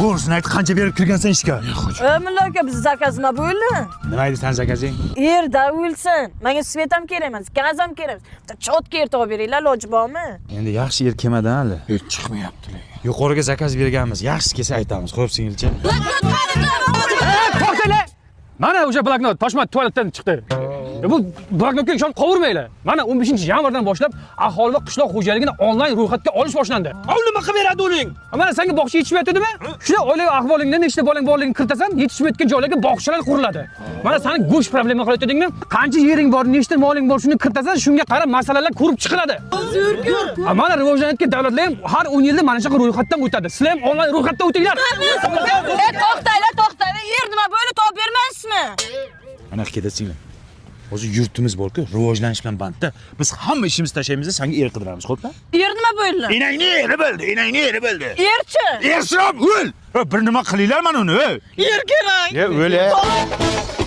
To'g'risini ayt, qancha berib kirgansan ishga? Mulla aka, biz zakaz nima bo'ldi? Nima edi sen zakazing? Yerda o'lsin. Menga svet ham kerak emas, gaz ham kerak emas. Chotka yer topib beringlar, iloji bormi? Endi yaxshi yer kelmadan hali. Chiqmayapti. Yuqoriga zakaz berganmiz. Yaxshisi kelsa aytamiz. Xo'p, singilcha. To'xtanglar. Mana o'sha bloknot Toshmat tualetdan chiqdi. Bu bloknotga ishonib qovurmanglar. Mana 15-yanvardan boshlab aholi va qishloq xo'jaligini onlayn ro'yxatga olish boshlandi. Nima qilib beradi uning? Mana senga bog'cha yetishmayaptimi? Shuna oilaviy ahvolingdan nechta bolang borligini kiritasan, yetishmayotgan joylarga bog'chalar quriladi. Mana seni go'sht problema qilayotganingni, qancha yering bor, nechta moling bor, shuni kiritasan, shunga qarab masalalar ko'rib chiqiladi. Mana rivojlanayotgan davlatlar ham har 10 yilda mana shunaqa ro'yxatdan o'tadi. Sizlar ham onlayn ro'yxatdan o'tinglar. To'xtanglar. Yer nima bo'ldi, topib bermaysizmi? Ana ketasinglar. Hozir yurtimiz bor-ku, rivojlanish bilan bandda. Biz hamma ishimizni tashlaymiz, senga er qidiramiz, xo'pmi? Yer nima bo'ldi? Enangni eri bo'ldi, enangni eri bo'ldi. Yerchi. Ersirob o'l. Bir nima qilinglar mana uni. Yer kerak. O'l.